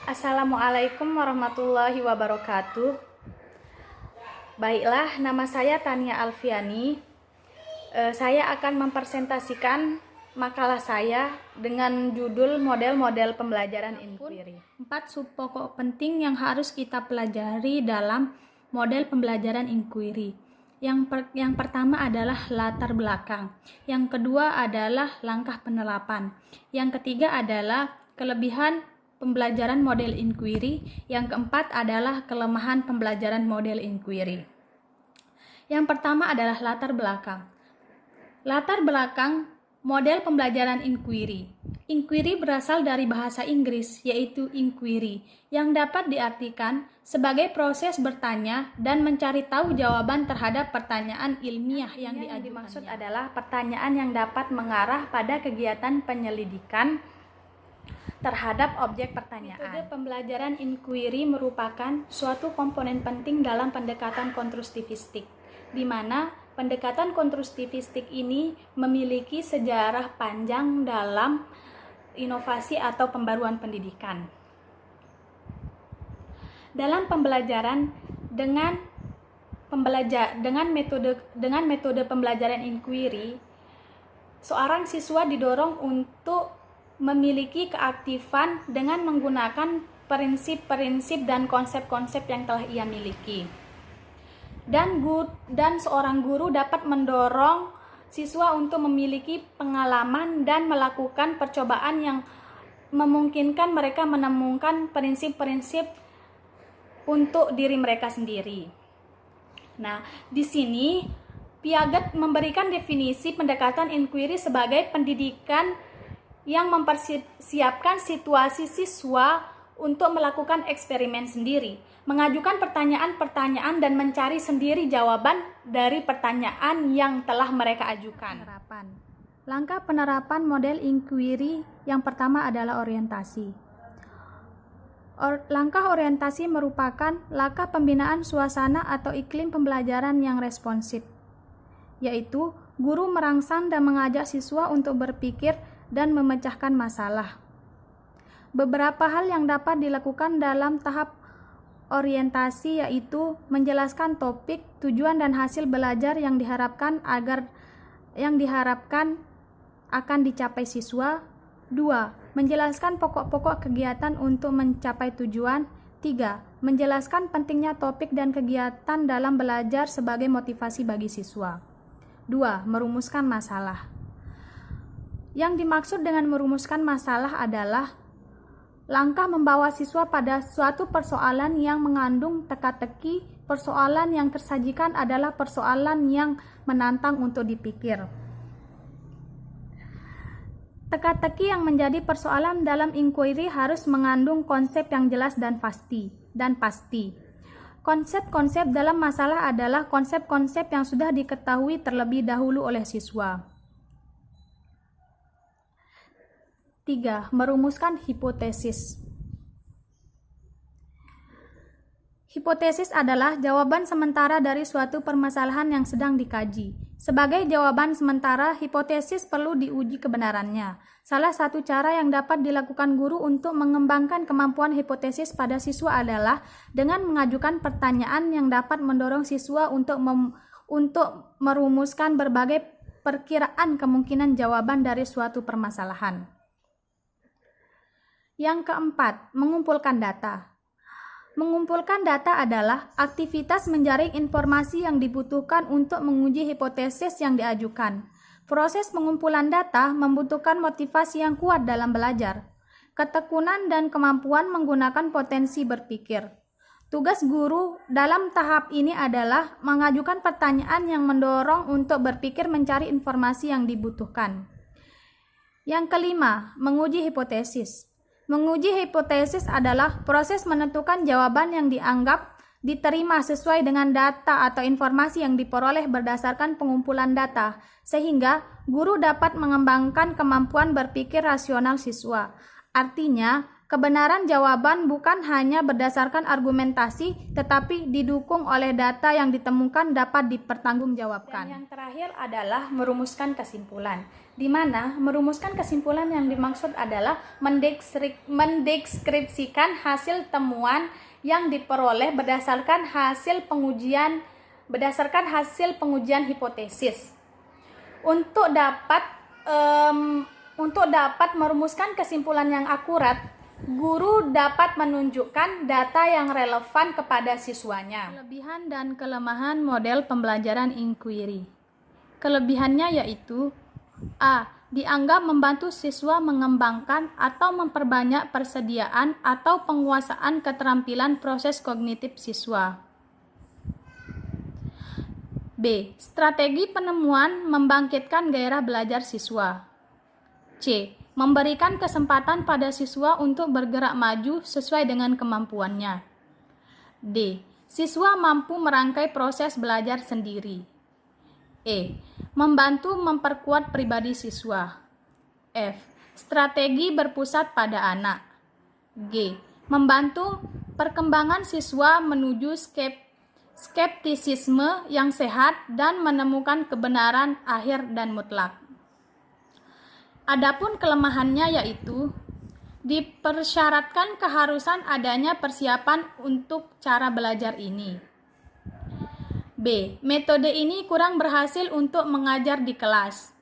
Assalamualaikum warahmatullahi wabarakatuh. Baiklah, nama saya Tania Alfiani. Saya akan mempresentasikan makalah saya dengan judul model-model pembelajaran inquiry. 4 sub pokok penting yang harus kita pelajari dalam model pembelajaran inquiry. Yang pertama adalah latar belakang. Yang kedua adalah langkah penerapan. Yang ketiga adalah kelebihan pembelajaran model inquiry. Yang keempat adalah kelemahan pembelajaran model inquiry. Yang pertama adalah latar belakang. Latar belakang model pembelajaran inquiry. Inquiry berasal dari bahasa Inggris, yaitu inquiry, yang dapat diartikan sebagai proses bertanya dan mencari tahu jawaban terhadap pertanyaan ilmiah yang dimaksud adalah pertanyaan yang dapat mengarah pada kegiatan penyelidikan terhadap objek pertanyaan. Metode pembelajaran inquiry merupakan suatu komponen penting dalam pendekatan konstruktivistik, di mana pendekatan konstruktivistik ini memiliki sejarah panjang dalam inovasi atau pembaruan pendidikan. Dalam pembelajaran dengan metode pembelajaran inquiry, seorang siswa didorong untuk memiliki keaktifan dengan menggunakan prinsip-prinsip dan konsep-konsep yang telah ia miliki. Dan seorang guru dapat mendorong siswa untuk memiliki pengalaman dan melakukan percobaan yang memungkinkan mereka menemukan prinsip-prinsip untuk diri mereka sendiri. Nah, di sini Piaget memberikan definisi pendekatan inquiry sebagai pendidikan yang mempersiapkan situasi siswa untuk melakukan eksperimen sendiri, mengajukan pertanyaan-pertanyaan dan mencari sendiri jawaban dari pertanyaan yang telah mereka ajukan. Langkah penerapan model inquiry yang pertama adalah orientasi. Langkah orientasi merupakan langkah pembinaan suasana atau iklim pembelajaran yang responsif, yaitu guru merangsang dan mengajak siswa untuk berpikir dan memecahkan masalah. Beberapa hal yang dapat dilakukan dalam tahap orientasi yaitu menjelaskan topik, tujuan dan hasil belajar yang diharapkan akan dicapai siswa. 2. Menjelaskan pokok-pokok kegiatan untuk mencapai tujuan. 3. Menjelaskan pentingnya topik dan kegiatan dalam belajar sebagai motivasi bagi siswa. 2. Merumuskan masalah. Yang dimaksud dengan merumuskan masalah adalah langkah membawa siswa pada suatu persoalan yang mengandung teka-teki. Persoalan yang tersajikan adalah persoalan yang menantang untuk dipikir. Teka-teki yang menjadi persoalan dalam inquiry harus mengandung konsep yang jelas dan pasti. Konsep-konsep dalam masalah adalah konsep-konsep yang sudah diketahui terlebih dahulu oleh siswa. 3. Merumuskan hipotesis. Hipotesis adalah jawaban sementara dari suatu permasalahan yang sedang dikaji. Sebagai jawaban sementara, hipotesis perlu diuji kebenarannya. Salah satu cara yang dapat dilakukan guru untuk mengembangkan kemampuan hipotesis pada siswa adalah dengan mengajukan pertanyaan yang dapat mendorong siswa untuk merumuskan berbagai perkiraan kemungkinan jawaban dari suatu permasalahan. Yang keempat, mengumpulkan data. Mengumpulkan data adalah aktivitas menjaring informasi yang dibutuhkan untuk menguji hipotesis yang diajukan. Proses pengumpulan data membutuhkan motivasi yang kuat dalam belajar, ketekunan dan kemampuan menggunakan potensi berpikir. Tugas guru dalam tahap ini adalah mengajukan pertanyaan yang mendorong untuk berpikir mencari informasi yang dibutuhkan. Yang kelima, menguji hipotesis. Menguji hipotesis adalah proses menentukan jawaban yang dianggap diterima sesuai dengan data atau informasi yang diperoleh berdasarkan pengumpulan data, sehingga guru dapat mengembangkan kemampuan berpikir rasional siswa. Artinya, Kebenaran jawaban bukan hanya berdasarkan argumentasi, tetapi didukung oleh data yang ditemukan dapat dipertanggungjawabkan. Dan yang terakhir adalah merumuskan kesimpulan, di mana merumuskan kesimpulan yang dimaksud adalah mendeskripsikan hasil temuan yang diperoleh berdasarkan hasil pengujian hipotesis. Untuk dapat merumuskan kesimpulan yang akurat, guru dapat menunjukkan data yang relevan kepada siswanya. Kelebihan dan kelemahan model pembelajaran inquiry. Kelebihannya yaitu A. Dianggap membantu siswa mengembangkan atau memperbanyak persediaan atau penguasaan keterampilan proses kognitif siswa. B. Strategi penemuan membangkitkan gairah belajar siswa. C. Memberikan kesempatan pada siswa untuk bergerak maju sesuai dengan kemampuannya. D. Siswa mampu merangkai proses belajar sendiri. E. Membantu memperkuat pribadi siswa. F. Strategi berpusat pada anak. G. Membantu perkembangan siswa menuju skeptisisme yang sehat dan menemukan kebenaran akhir dan mutlak. Adapun kelemahannya yaitu dipersyaratkan keharusan adanya persiapan untuk cara belajar ini. B. Metode ini kurang berhasil untuk mengajar di kelas.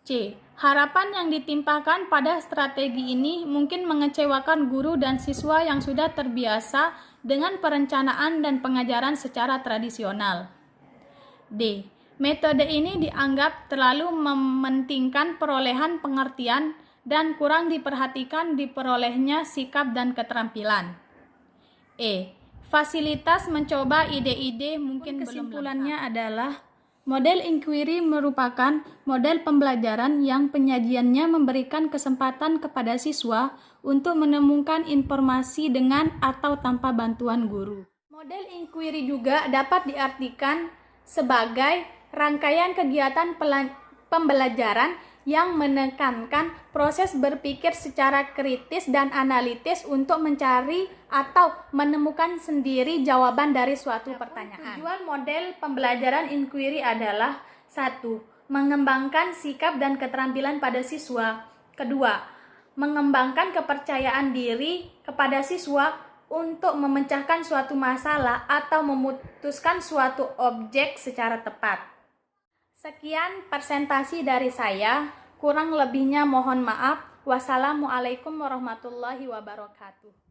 C. Harapan yang ditimpakan pada strategi ini mungkin mengecewakan guru dan siswa yang sudah terbiasa dengan perencanaan dan pengajaran secara tradisional. D. Metode ini dianggap terlalu mementingkan perolehan pengertian dan kurang diperhatikan diperolehnya sikap dan keterampilan. E. Fasilitas mencoba ide-ide mungkin belum lengkap. Kesimpulannya adalah model inquiry merupakan model pembelajaran yang penyajiannya memberikan kesempatan kepada siswa untuk menemukan informasi dengan atau tanpa bantuan guru. Model inquiry juga dapat diartikan sebagai rangkaian kegiatan pembelajaran yang menekankan proses berpikir secara kritis dan analitis untuk mencari atau menemukan sendiri jawaban dari suatu pertanyaan. Tujuan model pembelajaran inquiry adalah 1. Mengembangkan sikap dan keterampilan pada siswa. 2. Mengembangkan kepercayaan diri kepada siswa untuk memecahkan suatu masalah atau memutuskan suatu objek secara tepat. Sekian presentasi dari saya, kurang lebihnya mohon maaf. Wassalamualaikum warahmatullahi wabarakatuh.